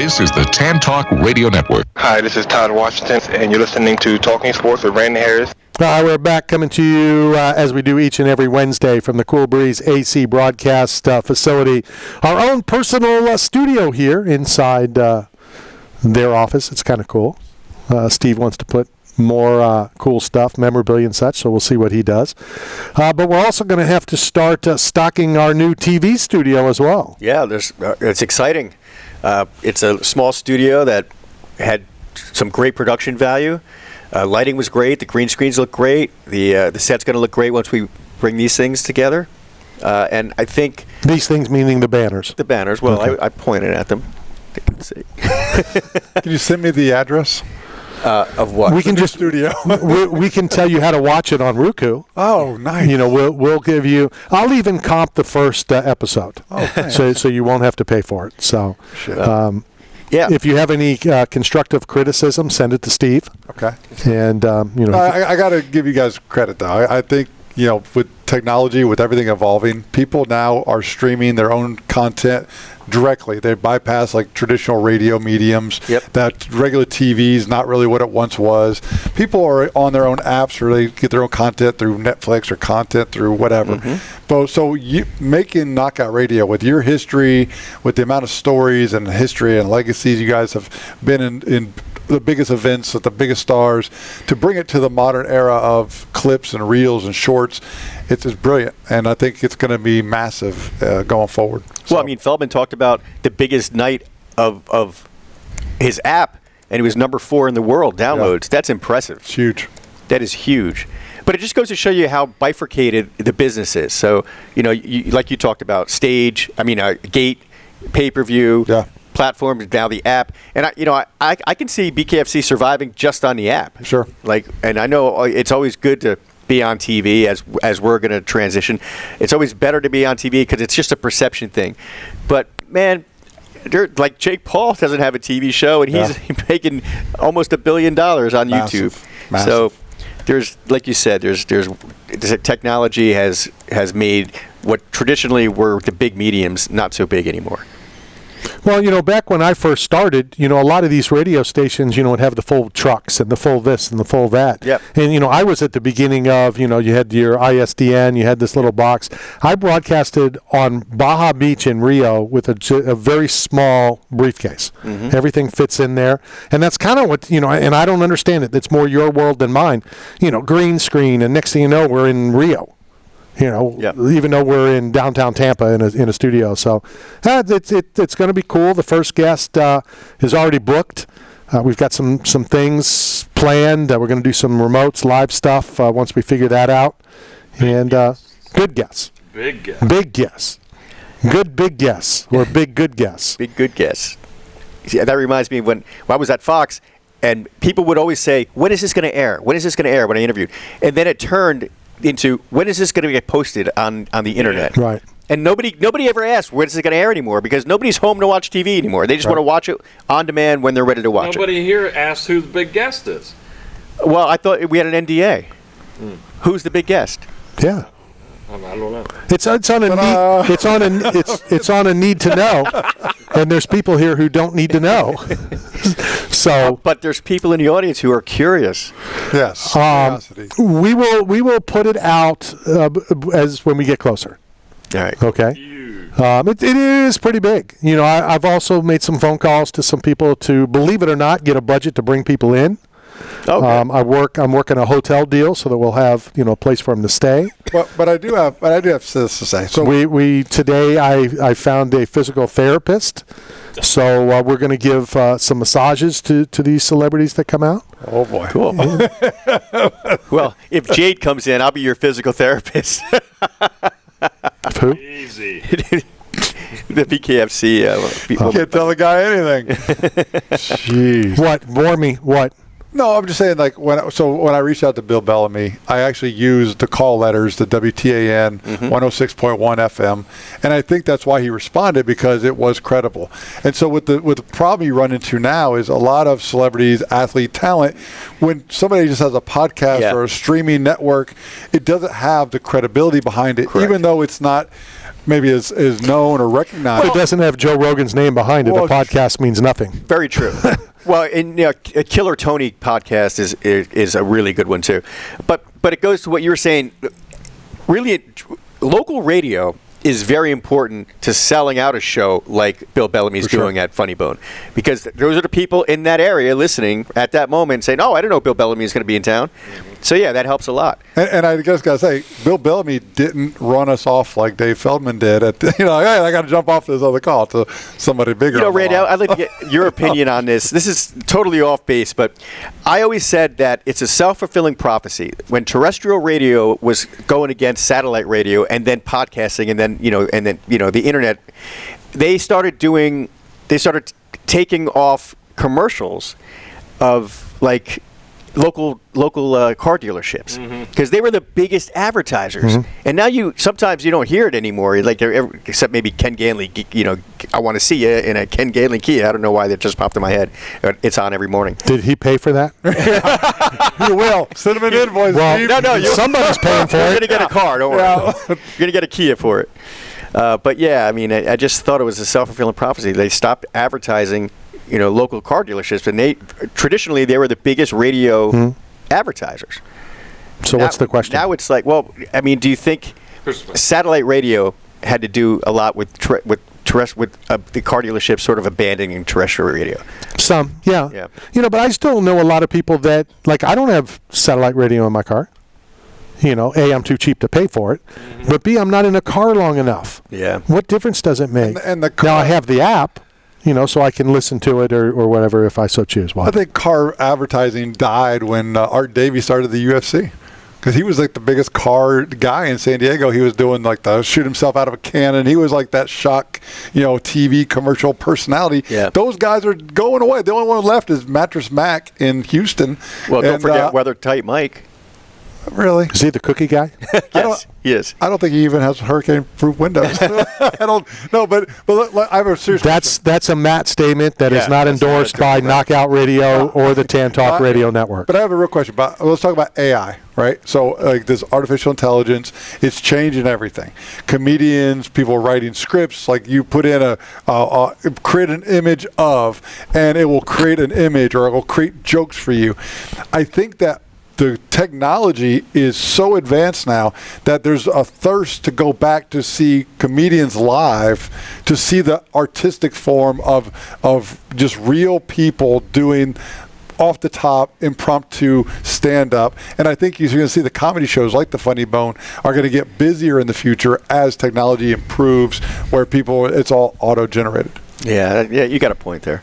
This is the Tan Talk Radio Network. Hi, this is Todd Washington, and you're listening to Talking Sports with Randy Harris. We're back coming to you as we do each and every Wednesday from the Cool Breeze AC broadcast facility. Our own personal studio here inside their office. It's kind of cool. Steve wants to put more cool stuff, memorabilia and such, so we'll see what he does. But we're also going to have to start stocking our new TV studio as well. Yeah, it's exciting. It's a small studio that had some great production value. Lighting was great. The green screens look great. The set's going to look great once we bring these things together. And I think... These things meaning the banners. The banners. Well, okay. I pointed at them. They can see. Can you send me the address? Of what? We can just studio. we can tell you how to watch it on Roku. Oh, nice. You know, we'll give you. I'll even comp the first episode. Oh, thanks. So you won't have to pay for it. So, yeah. If you have any constructive criticism, send it to Steve. Okay. And I got to give you guys credit though. I think with technology, with everything evolving, people now are streaming their own content directly. They bypass like traditional radio mediums. Yep. That regular TV is not really what it once was. People are on their own apps, or they get their own content through Netflix or content through whatever. Mm-hmm. But so you making Knockout Radio with your history, with the amount of stories and history and legacies you guys have been in the biggest events with the biggest stars, to bring it to the modern era of clips and reels and shorts, it's brilliant, and I think it's going to be massive going forward. Well, I mean, Feldman talked about the biggest night of his app, and he was number 4 in the world downloads. Yeah. That's impressive. It's huge. That is huge. But it just goes to show you how bifurcated the business is. So, like you talked about, stage, gate, pay-per-view, platform, now the app. And I can see BKFC surviving just on the app. Sure. And I know it's always good to be on TV as we're going to transition. It's always better to be on TV because it's just a perception thing. But man, like Jake Paul doesn't have a TV show, and he's making almost $1 billion on YouTube. Massive. So there's, like you said, there's technology has made what traditionally were the big mediums not so big anymore. Well, back when I first started, a lot of these radio stations, would have the full trucks and the full this and the full that. Yep. And, I was at the beginning of, you had your ISDN, you had this little box. I broadcasted on Baja Beach in Rio with a very small briefcase. Mm-hmm. Everything fits in there. And that's kind of what, and I don't understand it. It's more your world than mine. Green screen, and next thing you know, we're in Rio. Even though we're in downtown Tampa in a studio. So it's going to be cool. The first guest is already booked. We've got some things planned. We're going to do some remotes, live stuff once we figure that out. And good guess. Big guess. Big guess. Good big guess. Or big good guess. Big good guess. See, that reminds me of when I was at Fox, and people would always say, when is this going to air? When is this going to air? When I interviewed. And then it turned into, when is this going to get posted on the internet? Right. And nobody ever asked, when is it going to air anymore? Because nobody's home to watch TV anymore. They just want to watch it on demand when they're ready to watch Nobody here asked who the big guest is. Well, I thought we had an NDA. Who's the big guest? Yeah. I don't know. It's on a need to know, and there's people here who don't need to know. So, but there's people in the audience who are curious. Yes. We will put it out as when we get closer. All right. Okay. It is pretty big. I've also made some phone calls to some people to, believe it or not, get a budget to bring people in. Okay. I'm working a hotel deal so that we'll have a place for them to stay. But I do have this to say. So we today I found a physical therapist. So we're going to give some massages to these celebrities that come out. Oh boy, cool. Well, if Jade comes in, I'll be your physical therapist. Who? Easy. The BKFC. You can't tell the guy anything. Jeez. What? Bore me. What? No, I'm just saying, when I reached out to Bill Bellamy, I actually used the call letters, the WTAN 106.1 FM, and I think that's why he responded, because it was credible. And so with the problem you run into now is a lot of celebrities, athlete talent, when somebody just has a podcast or a streaming network, it doesn't have the credibility behind it, even though it's not maybe is known or recognized. If it doesn't have Joe Rogan's name behind it, Well, the podcast means nothing. Very true. Well, and a Killer Tony podcast is a really good one too. But it goes to what you were saying. Really, local radio is very important to selling out a show like Bill Bellamy's doing at Funny Bone, because those are the people in that area listening at that moment saying, "Oh, I didn't know Bill Bellamy is going to be in town." So yeah, that helps a lot. And I just got to say, Bill Bellamy didn't run us off like Dave Feldman did. Hey, I got to jump off this other call to somebody bigger. Randy, I'd like to get your opinion on this. This is totally off base, but I always said that it's a self-fulfilling prophecy. When terrestrial radio was going against satellite radio, and then podcasting, and then the internet, they started taking off commercials of like local car dealerships, because they were the biggest advertisers. And now sometimes you don't hear it anymore, like except maybe Ken Ganley. I want to see you in a Ken Ganley Kia. I don't know why that just popped in my head. It's on every morning. Did he pay for that? You will send him an invoice. Well, no, somebody's paying for You're it. going to get a car. Don't worry. You're going to get a Kia for it. But yeah, I mean, I just thought it was a self-fulfilling prophecy. They stopped advertising local car dealerships, and traditionally they were the biggest radio advertisers. So what's the question? Now it's like, well, I mean, do you think satellite radio had to do a lot with the car dealerships sort of abandoning terrestrial radio? Some, yeah. But I still know a lot of people that, like, I don't have satellite radio in my car. A, I'm too cheap to pay for it, but B, I'm not in a car long enough. Yeah. What difference does it make? And the car, now I have the app, so I can listen to it or whatever if I so choose. I think car advertising died when Art Davies started the UFC, because he was like the biggest car guy in San Diego. He was doing like the shoot himself out of a cannon. He was like that shock, TV commercial personality. Yeah. Those guys are going away. The only one left is Mattress Mac in Houston. Well, don't forget Weather Tight Mike. Really? Is he the cookie guy? Yes, he is. I don't think he even has hurricane-proof windows. I don't know, but I have a serious question. That's a Matt statement that is not that's endorsed not by Knockout Radio or the Tan Talk Radio Network. But I have a real question. Let's talk about AI, right? So like this artificial intelligence, it's changing everything. Comedians, people writing scripts, like you put in create an image of, and it will create an image, or it will create jokes for you. I think that the technology is so advanced now that there's a thirst to go back to see comedians live, to see the artistic form of just real people doing off the top impromptu stand up. And I think you're going to see the comedy shows like the Funny Bone are going to get busier in the future as technology improves, where it's all auto generated. Yeah, you got a point there.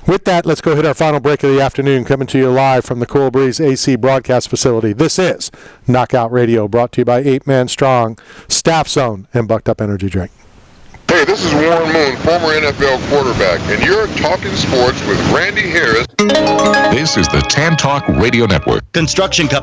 With that, let's go hit our final break of the afternoon, coming to you live from the Cool Breeze AC broadcast facility. This is Knockout Radio, brought to you by 8 Man Strong, Staff Zone, and Bucked Up Energy Drink. Hey, this is Warren Moon, former NFL quarterback, and you're talking sports with Randy Harris. This is the Tan Talk Radio Network. Construction company.